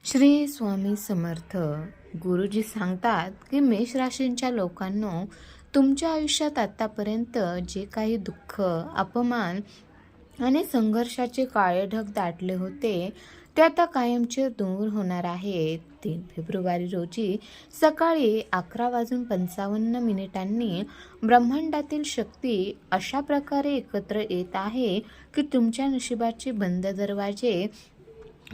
श्री स्वामी समर्थ. गुरुजी सांगतात की मेष राशींच्या लोकांनो, तुमच्या आयुष्यात आतापर्यंत जे काही दुःख, अपमान आणि संघर्षाचे काळे ढग दाटले होते, ते आता कायमचे दूर होणार आहेत. 3 फेब्रुवारी रोजी सकाळी 11:55 ब्रह्मांडातील शक्ती अशा प्रकारे एकत्र येत आहे की तुमच्या नशिबाचे बंद दरवाजे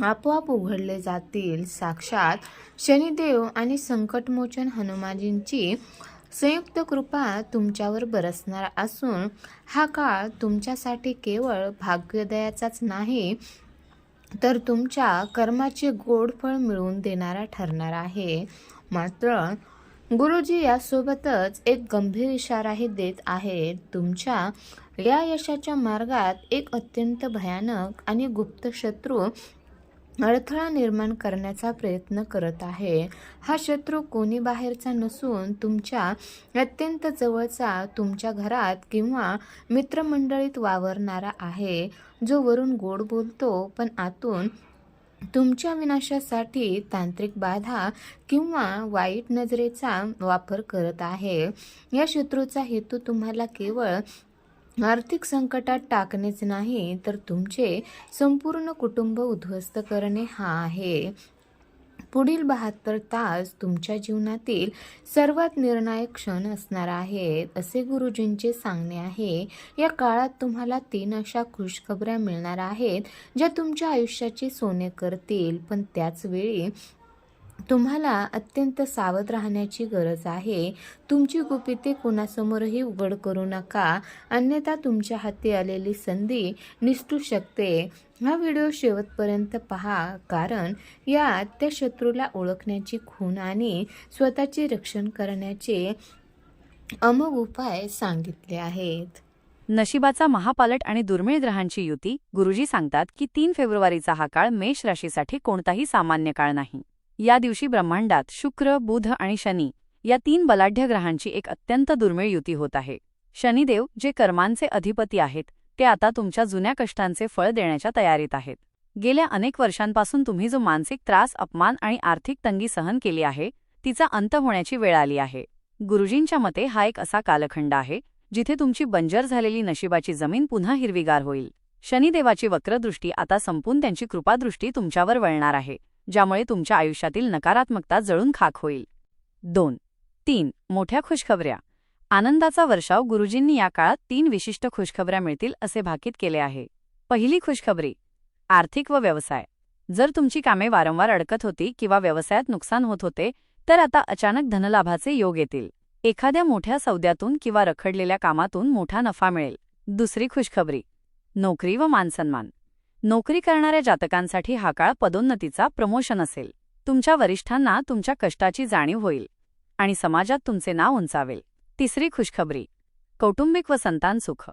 आपोआप उघडले जातील. साक्षात शनिदेव आणि संकटमोचन हनुमानजींची संयुक्त कृपा तुमच्यावर बरसणार असून हा काळ तुमच्यासाठी केवळ भाग्योदयाचाच नाही, तर तुमच्या कर्माचे गोड फळ मिळवून देणारा ठरणार आहे. मात्र गुरुजी यासोबतच एक गंभीर इशाराही देत आहेत. तुमच्या या यशाच्या मार्गात एक अत्यंत भयानक आणि गुप्त शत्रू अडथळा निर्माण करण्याचा प्रयत्न करत आहे. हा शत्रू कोणी बाहेरचा नसून तुमच्या अत्यंत जवळचा, तुमच्या घरात किंवा मित्रमंडळीत वावरणारा आहे, जो वरून गोड बोलतो पण आतून तुमच्या विनाशासाठी तांत्रिक बाधा किंवा वाईट नजरेचा वापर करत आहे. या शत्रूचा हेतू तुम्हाला केवळ आर्थिक संकटात टाकणेच नाही, तर तुमचे संपूर्ण कुटुंब उद्ध्वस्त करणे हा आहे. पुढील 72 तास तुमच्या जीवनातील सर्वात निर्णायक क्षण असणार आहेत, असे गुरुजींचे सांगणे आहे. या काळात तुम्हाला 3 अशा खुशखबऱ्या मिळणार आहेत, ज्या तुमच्या आयुष्याचे सोने करतील. पण त्याच वेळी तुम्हाला अत्यंत सावध राहण्याची गरज आहे. तुमची गुपिते कोणासमोरही उघड करू नका, अन्यथा तुमच्या हाती आलेली संधी निसटू शकते. हा व्हिडिओ शेवटपर्यंत पहा, कारण यात त्या शत्रूला ओळखण्याची खूण आणि स्वतःचे रक्षण करण्याचे अमोघ उपाय सांगितले आहेत. नशिबाचा महापालट आणि दुर्मिळ ग्रहांची युती. गुरुजी सांगतात की 3 फेब्रुवारीचा हा काळ मेष राशीसाठी कोणताही सामान्य काळ नाही. या दिवशी ब्रह्मांडात शुक्र, बुध आणि शनी या 3 बलाढ्य ग्रहांची एक अत्यंत दुर्मिळ युती होत आहे. शनिदेव, जे कर्मांचे अधिपती आहेत, ते आता तुमच्या जुन्या कष्टांचे फळ देण्याच्या तयारीत आहेत. गेल्या अनेक वर्षांपासून तुम्ही जो मानसिक त्रास, अपमान आणि आर्थिक तंगी सहन केली आहे, तिचा अंत होण्याची वेळ आली आहे. गुरुजींच्या मते हा एक असा कालखंड आहे जिथे तुमची बंजर झालेली नशिबाची जमीन पुन्हा हिरवीगार होईल. शनिदेवाची वक्रदृष्टी आता संपून त्यांची कृपादृष्टी तुमच्यावर वळणार आहे, ज्यामुळे तुमच्या आयुष्यातील नकारात्मकता जळून खाक होईल. 2-3 मोठ्या खुशखबऱ्या. आनंदाचा वर्षाव. गुरुजींनी या काळात 3 विशिष्ट खुशखबऱ्या मिळतील असे भाकीत केले आहे. पहिली खुशखबरी, आर्थिक व व्यवसाय. जर तुमची कामे वारंवार अडकत होती किंवा व्यवसायात नुकसान होत होते, तर आता अचानक धनलाभाचे योग येतील. एखाद्या मोठ्या सौद्यातून किंवा रखडलेल्या कामातून मोठा नफा मिळेल. दुसरी खुशखबरी, नोकरी व मानसन्मान. नोकरी करणाऱ्या जातकांसाठी हा काळ पदोन्नतीचा, प्रमोशन असेल. तुमच्या वरिष्ठांना तुमच्या कष्टाची जाणीव होईल आणि समाजात तुमचे नाव उंचावेल. तिसरी खुशखबरी, कौटुंबिक व संतान सुख.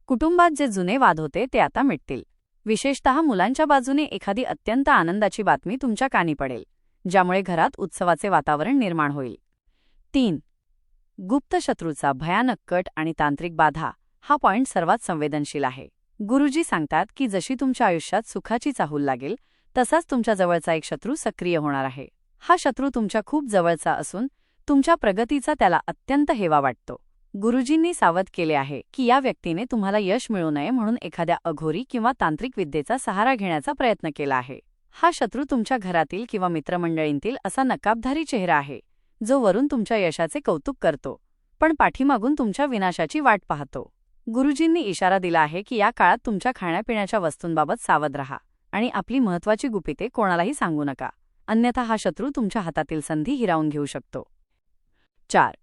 कुटुंबात जे जुने वाद होते ते आता मिटतील. विशेषतः मुलांच्या बाजूने एखादी अत्यंत आनंदाची बातमी तुमच्या कानी पडेल, ज्यामुळे घरात उत्सवाचे वातावरण निर्माण होईल. 3 गुप्त शत्रूचा भयानक कट आणि तांत्रिक बाधा. हा पॉइंट सर्वात संवेदनशील आहे. गुरुजी सांगतात की जशी तुमच्या आयुष्यात सुखाची चाहूल लागेल, तसाच तुमच्या जवळचा एक शत्रू सक्रिय होणार आहे. हा शत्रू तुमच्या खूप जवळचा असून तुमच्या प्रगतीचा त्याला अत्यंत हेवा वाटतो. गुरुजींनी सावध केले आहे की या व्यक्तीने तुम्हाला यश मिळू नये म्हणून एखाद्या अघोरी किंवा तांत्रिक विद्येचा सहारा घेण्याचा प्रयत्न केला आहे. हा शत्रू तुमच्या घरातील किंवा मित्रमंडळींतील असा नकाबधारी चेहरा आहे, जो वरून तुमच्या यशाचे कौतुक करतो, पण पाठीमागून तुमच्या विनाशाची वाट पाहतो. गुरुजींनी इशारा दिला आहे की या काळात तुमच्या खाण्यापिण्याच्या वस्तूंबाबत सावध राहा आणि आपली महत्त्वाची गुपिते कोणालाही सांगू नका, अन्यथा हा शत्रू तुमच्या हातातील संधी हिरावून घेऊ शकतो. 4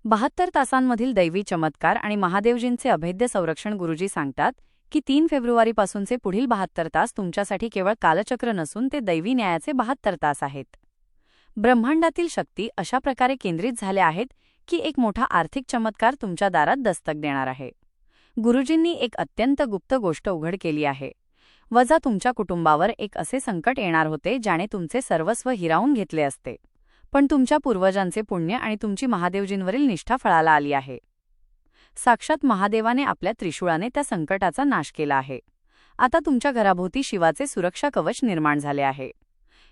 72 तासांमधील दैवी चमत्कार आणि महादेवजींचे अभेद्य संरक्षण. गुरुजी सांगतात की 3 फेब्रुवारीपासूनचे पुढील 72 तास तुमच्यासाठी केवळ कालचक्र नसून ते दैवी न्यायाचे 72 तास आहेत. ब्रह्मांडातील शक्ती अशा प्रकारे केंद्रित झाल्या आहेत की एक मोठा आर्थिक चमत्कार तुमच्या दारात दस्तक देणार आहे. गुरुजींनी एक अत्यंत गुप्त गोष्ट उघड केली आहे. वजा तुमच्या कुटुंबावर एक असे संकट येणार होते ज्याने तुमचे सर्वस्व हिरावून घेतले असते, पण तुमच्या पूर्वजांचे पुण्य आणि तुमची महादेवजींवरील निष्ठा फळाला आली आहे. साक्षात महादेवाने आपल्या त्रिशूळाने त्या संकटाचा नाश केला आहे. आता तुमच्या घराभोवती शिवाचे सुरक्षा कवच निर्माण झाले आहे.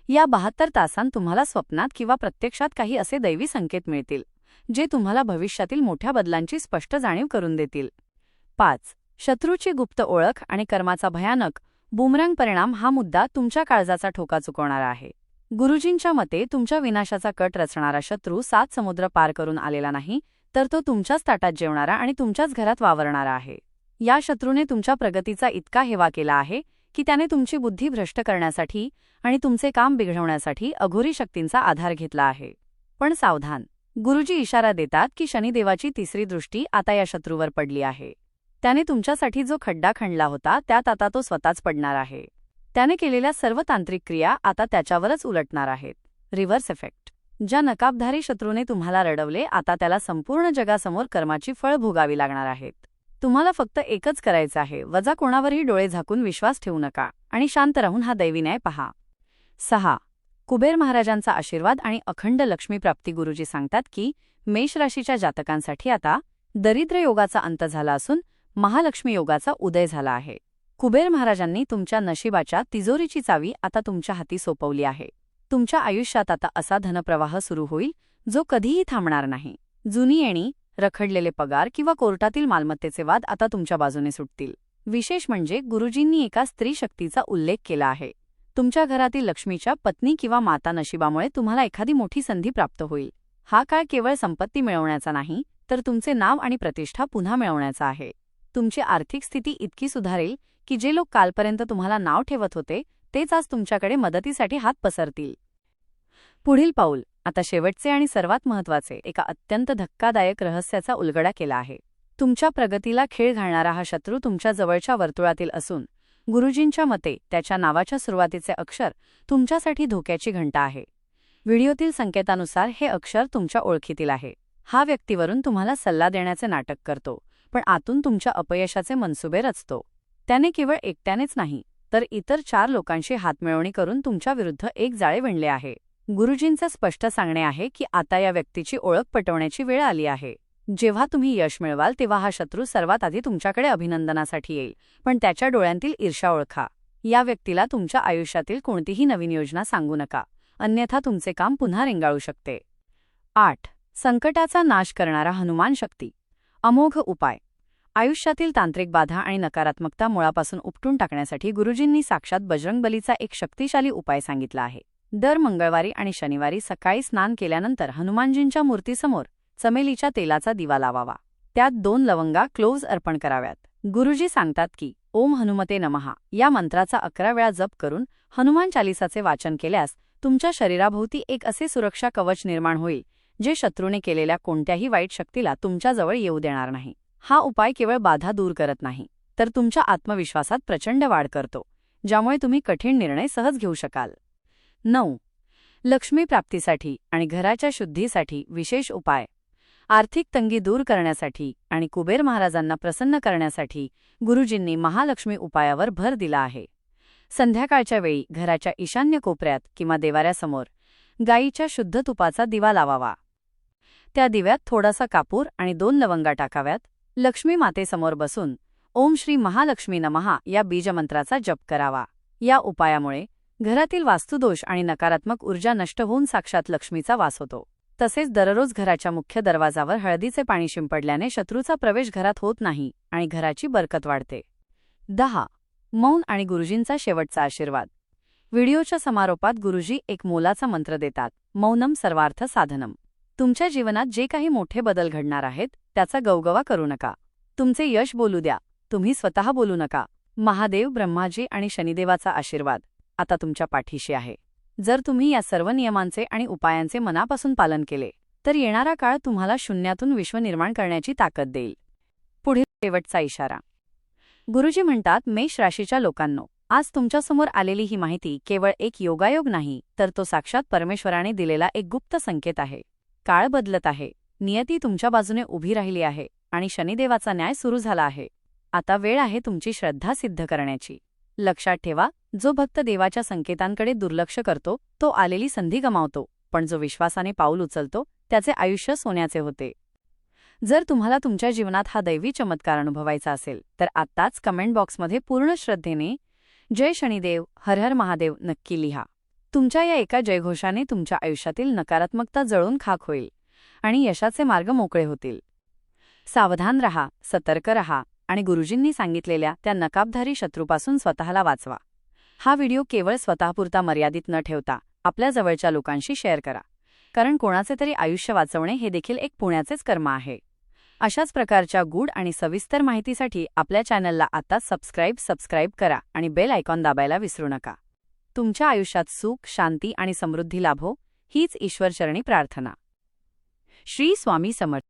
या 72 तासांत तुम्हाला स्वप्नात किंवा प्रत्यक्षात काही असे दैवी संकेत मिळतील जे तुम्हाला भविष्यातील मोठ्या बदलांची स्पष्ट जाणीव करून देतील. 5. शत्रूची गुप्त ओळख आणि कर्माचा भयानक बूमरँग परिणाम हा मुद्दा तुमच्या काळजाचा ठोका चुकवणारा आहे. गुरुजींच्या मते तुमच्या विनाशाचा कट रचणारा शत्रू 7 समुद्र पार करून आलेला नाही, तर तो तुमच्याच ताटात जेवणारा आणि तुमच्याच घरात वावरणारा आहे. या शत्रूने तुमच्या प्रगतीचा इतका हेवा केला आहे की त्याने तुमची बुद्धी भ्रष्ट करण्यासाठी आणि तुमचे काम बिघडवण्यासाठी अघोरी शक्तींचा आधार घेतला आहे. पण सावधान, गुरुजी इशारा देतात की शनिदेवाची तिसरी दृष्टी आता या शत्रूवर पडली आहे. त्याने तुमच्यासाठी जो खड्डा खणला होता त्यात आता तो स्वतःच पडणार आहे. त्याने केलेल्या सर्व तांत्रिक क्रिया आता त्याच्यावरच उलटणार आहेत. Reverse effect. ज्या नकाबधारी शत्रूने तुम्हाला रडवले, आता त्याला संपूर्ण जगासमोर कर्माची फळ भोगावी लागणार आहेत. तुम्हाला फक्त एकच करायचं आहे, वजा कोणावरही डोळे झाकून विश्वास ठेवू नका आणि शांत राहून हा दैवी न्याय पहा. 6. कुबेर महाराजांचा आशीर्वाद आणि अखंड लक्ष्मीप्राप्ती. गुरुजी सांगतात की मेष राशीच्या जातकांसाठी आता दरिद्र योगाचा अंत झाला असून महालक्ष्मी योगाचा उदय झाला आहे. कुबेर महाराजांनी तुमच्या नशिबाच्या तिजोरीची चावी आता तुमच्या हाती सोपवली आहे. तुमच्या आयुष्यात आता असा धनप्रवाह सुरू होईल जो कधीही थांबणार नाही. जुनी येणी, रखडलेले पगार किंवा कोर्टातील मालमत्तेचे वाद आता तुमच्या बाजूने सुटतील. विशेष म्हणजे गुरुजींनी एका स्त्री शक्तीचा उल्लेख केला आहे. तुमच्या घरातील लक्ष्मीच्या पत्नी किंवा माता नशिबामुळे तुम्हाला एखादी मोठी संधी प्राप्त होईल. हा काळ केवळ संपत्ती मिळवण्याचा नाही, तर तुमचे नाव आणि प्रतिष्ठा पुन्हा मिळवण्याचा आहे. तुमची आर्थिक स्थिती इतकी सुधारेल की जे लोक कालपर्यंत तुम्हाला नाव ठेवत होते तेच आज तुमच्याकडे मदतीसाठी हात पसरतील. पुढील पाऊल. आता शेवटचे आणि सर्वात महत्त्वाचे, एका अत्यंत धक्कादायक रहस्याचा उलगडा केला आहे. तुमच्या प्रगतीला खीळ घालणारा हा शत्रू तुमच्या जवळच्या वर्तुळातील असून गुरुजींच्या मते त्याच्या नावाच्या सुरुवातीचे अक्षर तुमच्यासाठी धोक्याची घंटा आहे. व्हिडिओतील संकेतानुसार हे अक्षर तुमच्या ओळखीतील आहे. हा व्यक्तीवरून तुम्हाला सल्ला देण्याचे नाटक करतो, पण आतून तुमच्या अपयशाचे मनसुबे रचतो. त्याने केवळ एकट्यानेच नाही, तर इतर 4 लोकांशी हातमिळवणी करून तुमच्या विरुद्ध एक जाळे विणले आहे. गुरुजींचं स्पष्ट सांगणे आहे की आता या व्यक्तीची ओळख पटवण्याची वेळ आली आहे. जेव्हा तुम्ही यश मिळवाल तेव्हा हा शत्रू सर्वात आधी तुमच्याकडे अभिनंदनासाठी येईल, पण त्याच्या डोळ्यांतील ईर्ष्या ओळखा. या व्यक्तीला तुमच्या आयुष्यातील कोणतीही नवीन योजना सांगू नका, अन्यथा तुमचे काम पुन्हा रेंगाळू शकते. 8. संकटाचा नाश करणारा हनुमान शक्ती. अमोघ उपाय. आयुष्यातील तांत्रिक बाधा आणि नकारात्मकता मुळापासून उपटून टाकण्यासाठी गुरुजींनी साक्षात बजरंगबलीचा एक शक्तिशाली उपाय सांगितला आहे. दर मंगळवारी आणि शनिवारी सकाळी स्नान केल्यानंतर हनुमानजींच्या मूर्तीसमोर चमेलीच्या तेलाचा दिवा लावावा. त्यात 2 लवंगा क्लोव्ज अर्पण कराव्यात. गुरुजी सांगतात की ओम हनुमते नमः या मंत्राचा 11 वेळा जप करून हनुमान चालिसाचे वाचन केल्यास तुमच्या शरीराभोवती एक असे सुरक्षा कवच निर्माण होईल जे शत्रूने केलेल्या कोणत्याही वाईट शक्तीला तुमच्याजवळ येऊ देणार नाही. हा उपाय केवळ बाधा दूर करत नाही, तर तुमच्या आत्मविश्वासात प्रचंड वाढ करतो, ज्यामुळे तुम्ही कठीण निर्णय सहज घेऊ शकाल. 9. लक्ष्मी प्राप्तीसाठी आणि घराच्या शुद्धीसाठी विशेष उपाय. आर्थिक तंगी दूर करण्यासाठी आणि कुबेर महाराजांना प्रसन्न करण्यासाठी गुरुजींनी महालक्ष्मी उपायावर भर दिला आहे. संध्याकाळच्या वेळी घराच्या ईशान्य कोपऱ्यात किंवा देवाऱ्यासमोर गायीच्या शुद्ध तुपाचा दिवा लावावा. त्या दिव्यात थोडासा कापूर आणि 2 लवंगा टाकाव्यात. लक्ष्मी मातेसमोर बसून ओम श्री महालक्ष्मी नमः या बीजमंत्राचा जप करावा. या उपायामुळे घरातील वास्तुदोष आणि नकारात्मक ऊर्जा नष्ट होऊन साक्षात लक्ष्मीचा वास होतो. तसेच दररोज घराच्या मुख्य दरवाजावर हळदीचे पाणी शिंपडल्याने शत्रूचा प्रवेश घरात होत नाही आणि घराची बरकत वाढते. 10. मौन आणि गुरुजींचा शेवटचा आशीर्वाद. व्हिडिओच्या समारोपात गुरुजी एक मोलाचा मंत्र देतात, मौनम सर्वार्थ साधनम. तुमच्या जीवनात जे काही मोठे बदल घडणार आहेत त्याचा गवगवा करू नका. तुमचे यश बोलू द्या, तुम्ही स्वतः बोलू नका. महादेव, ब्रह्माजी आणि शनिदेवाचा आशीर्वाद आता तुमच्या पाठीशी आहे. जर तुम्ही या सर्व नियमांचे आणि उपायांचे मनापासून पालन केले तर येणारा काळ तुम्हाला शून्यातून विश्व निर्माण करण्याची ताकद देईल. पुढील शेवटचा इशारा. गुरुजी म्हणतात, मेष राशीच्या लोकांनो, आज तुमच्यासमोर आलेली ही माहिती केवळ एक योगायोग नाही, तर तो साक्षात परमेश्वराने दिलेला एक गुप्त संकेत आहे. काळ बदलत आहे, नियती तुमच्या बाजूने उभी राहिली आहे आणि शनिदेवाचा न्याय सुरू झाला आहे. आता वेळ आहे तुमची श्रद्धा सिद्ध करण्याची. लक्षात ठेवा, जो भक्त देवाच्या संकेतांकडे दुर्लक्ष करतो तो आलेली संधी गमावतो, पण जो विश्वासाने पाऊल उचलतो त्याचे आयुष्य सोन्याचे होते. जर तुम्हाला तुमच्या जीवनात हा दैवी चमत्कार अनुभवायचा असेल तर आत्ताच कमेंट बॉक्समध्ये पूर्ण श्रद्धेने जय शनिदेव, हर हर महादेव नक्की लिहा. तुमच्या या एका जयघोषाने तुमच्या आयुष्यातील नकारात्मकता जळून खाक होईल आणि यशाचे मार्ग मोकळे होतील. सावधान रहा, सतर्क रहा आणि गुरुजींनी सांगितलेल्या त्या नकाबधारी शत्रूपासून स्वतःला वाचवा. हा व्हिडिओ केवळ स्वतःपुरता मर्यादित न ठेवता आपल्या जवळच्या लोकांशी शेअर करा, कारण कोणाचे तरी आयुष्य वाचवणे हे देखील एक पुण्याचेच कर्म आहे. अशाच प्रकारच्या गूढ आणि सविस्तर माहितीसाठी आपल्या चॅनलला आता सबस्क्राईब करा आणि बेल आयकॉन दाबायला विसरू नका. तुमच्या आयुष्यात सुख, शांती आणि समृद्धी लाभो हीच ईश्वरचरणी प्रार्थना. श्री स्वामी समर्थ.